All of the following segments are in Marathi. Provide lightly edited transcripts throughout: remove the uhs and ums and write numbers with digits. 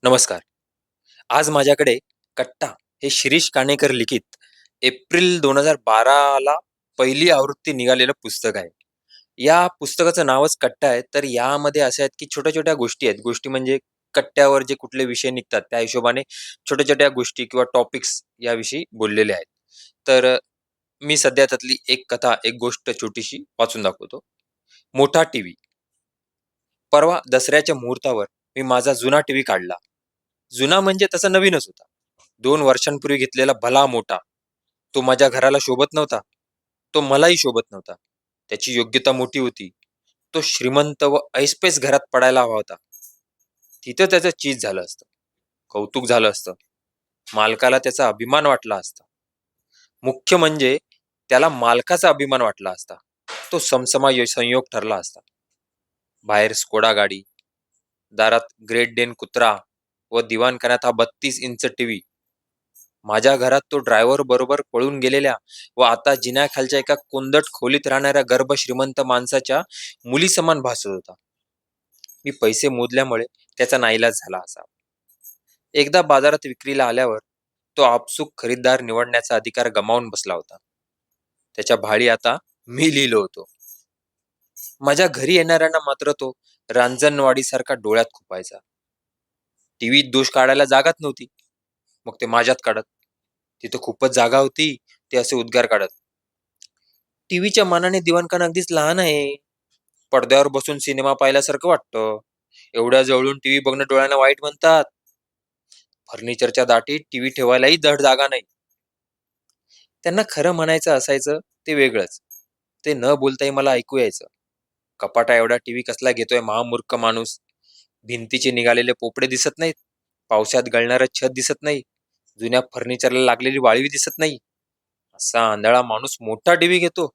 नमस्कार. आज माझ्याकडे कट्टा हे शिरीष काणेकर लिखित एप्रिल 2012 ला पहिली आवृत्ती निघालेलं पुस्तक आहे. या पुस्तकाचं नावच कट्टा आहे. तर यामध्ये असे आहेत, की छोट्या-छोट्या गोष्टी आहेत. गोष्टी म्हणजे कट्ट्यावर जे कुठले विषय निघतात, त्या हिशोबाने छोट्या-छोट्या गोष्टी किंवा टॉपिक्स याविषयी बोललेले आहेत. तर मी सध्या त्यातली एक कथा, एक गोष्ट छोटीशी वाचून दाखवतो. मोठा टीव्ही. परवा दसऱ्याच्या मुहूर्तावर मी माझा जुना टीव्ही काढला. जुना म्हणजे तसा नवीनच होता. 2 वर्षांपूर्वी घेतलेला भला मोठा. तो माझ्या घराला शोभत नव्हता. तो मलाही शोभत नव्हता. त्याची योग्यता मोठी होती. तो श्रीमंत व ऐसपैस घरात पडायला हवा होता. तिथं त्याचं चीज झालं असतं. कौतुक झालं असतं. मालकाला त्याचा अभिमान वाटला असता. मुख्य म्हणजे त्याला मालकाचा अभिमान वाटला असता. तो समसमा संयोग ठरला असता. बाहेर स्कोडा गाडी, दारात ग्रेट डेन कुत्रा व दिवाणखान्यात हा 32 इंच टीव्ही. माझ्या घरात तो ड्रायव्हर बरोबर पळून गेलेल्या व आता जिन्याखालच्या एका कोंदट खोलीत राहणाऱ्या गर्भ श्रीमंत माणसाच्या मुलीसमान भासत होता. मी पैसे मोजल्यामुळे त्याचा नाईलाज झाला असा. एकदा बाजारात विक्रीला आल्यावर तो आपसूक खरीददार निवडण्याचा अधिकार गमावून बसला होता. त्याच्या भाळी आता मी लिहिलो होतो. माझ्या घरी येणाऱ्यांना मात्र तो रांजणवाडीसारखा डोळ्यात खुपायचा. टीव्हीत दोष काढायला जागाच नव्हती. मग ते माझ्यात काढत. तिथं खूपच जागा होती. ते असे उद्गार काढत. टीव्हीच्या मानाने दिवाणखाना अगदीच लहान आहे. पडद्यावर बसून सिनेमा पाहिल्यासारखं वाटतं. एवढ्या जवळून टीव्ही बघणं डोळ्यांना वाईट म्हणतात. फर्निचरच्या दाटीत टीव्ही ठेवायलाही धड जागा नाही. त्यांना खरं म्हणायचं असायचं ते वेगळंच. ते न बोलताही मला ऐकू यायचं. कपाटा एवढा टीव्ही कसला घेतोय महामूर्ख माणूस. भिंतीचे निघालेले पोपडे दिसत नाहीत. पावसात गळणारं छत दिसत नाही. जुन्या फर्निचरला लागलेली वाळवी दिसत नाही. असा आंधळा माणूस मोठा टीव्ही घेतो.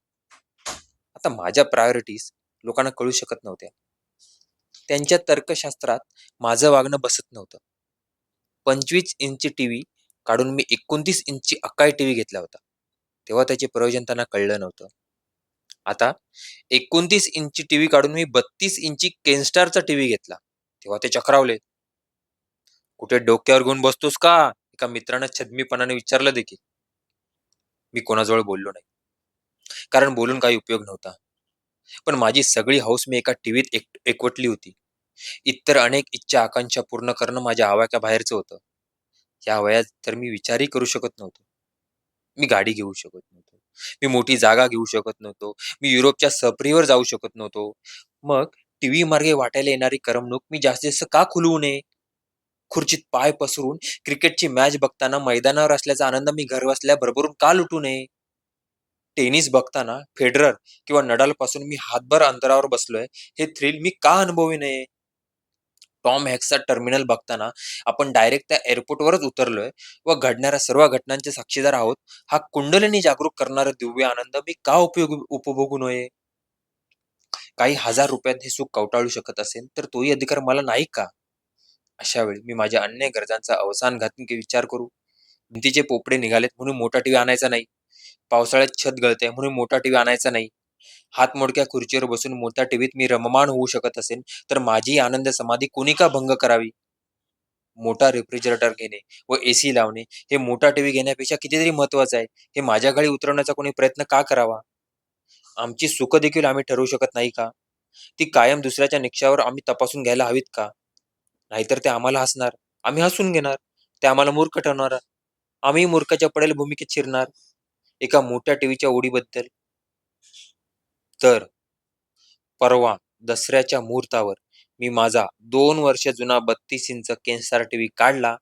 आता माझ्या प्रायोरिटीज लोकांना कळू शकत नव्हत्या. त्यांच्या तर्कशास्त्रात माझं वागणं बसत नव्हतं. 25 इंची टीव्ही काढून मी 29 इंची अकाय टीव्ही घेतला होता. तेव्हा त्याचे प्रयोजन त्यांना कळलं नव्हतं. आता 29 इंची टीव्ही काढून मी 32 इंची केनस्टारचा टीव्ही घेतला. तेव्हा ते चक्रावले. कुठे डोक्यावर घेऊन बसतोस का? एका मित्रानं छद्मीपणाने विचारलं देखील. मी कोणाजवळ बोललो नाही. कारण बोलून काही उपयोग नव्हता. पण माझी सगळी हौस मी एका टीव्हीत एकवटली होती. इतर अनेक इच्छा आकांक्षा पूर्ण करणं माझ्या आवाक्याबाहेरचं होतं. या वयात तर मी विचारही करू शकत नव्हतो. मी गाडी घेऊ शकत नव्हतो. मी मोठी जागा घेऊ शकत नव्हतो. मी युरोपच्या सफरीवर जाऊ शकत नव्हतो. मग टीव्ही मार्गे वाटायला येणारी करमणूक मी जास्तीत जास्त का खुलवू नये? खुर्चीत पाय पसरून क्रिकेटची मॅच बघताना मैदानावर असल्याचा आनंद मी घरबसल्या भरभरून का लुटू नये? टेनिस बघताना फेडरर किंवा नडालपासून मी हातभर अंतरावर बसलोय, हे थ्रिल मी का अनुभवू नये? टॉम हॅक्सचा टर्मिनल बघताना आपण डायरेक्ट त्या एअरपोर्टवरच उतरलोय व घडणाऱ्या सर्व घटनांचे साक्षीदार आहोत, हा कुंडलिनी जागरूक करणारा दिव्य आनंद मी का उपभोगू नये? काही हजार रुपयात हे सुख कवटाळू शकत असेल तर तोही अधिकार मला नाही का? अशा वेळी मी माझ्या अन्य गरजांचा अवसान घातकी विचार करू. भिंतीचे पोपडे निघालेत म्हणून मोठा टीव्ही आणायचा नाही. पावसाळ्यात छत गळतंय म्हणून मोठा टीव्ही आणायचा नाही. हातमोडक्या खुर्चीवर बसून मोठ्या टीव्हीत मी रममाण होऊ शकत असेल तर माझी आनंद समाधी कोणी का भंग करावी? मोठा रेफ्रिजरेटर घेणे व एसी लावणे हे मोठा टीव्ही घेण्यापेक्षा कितीतरी महत्वाचं आहे. हे माझ्या गळी उतरवण्याचा कोणी प्रयत्न का करावा? आमची सुख देखील आम्ही ठरवू शकत नाही का? ती कायम दुसऱ्याच्या निकषावर आम्ही तपासून घ्यायला हवीत का? नाहीतर ते आम्हाला हसणार, आम्ही हसून घेणार. ते आम्हाला मूर्ख ठरवणार, आम्ही मूर्खाच्या पडेल भूमिकेत शिरणार. एका मोठ्या टीव्हीच्या ओढीबद्दल. तर परवा दसऱ्याच्या मुहूर्तावर मी माझा 2 वर्ष जुना 32 इंच केनस्टार टीव्ही काढला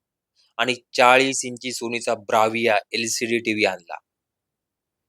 आणि 40 इंची सोनीचा ब्राविया LCD टीव्ही आणला.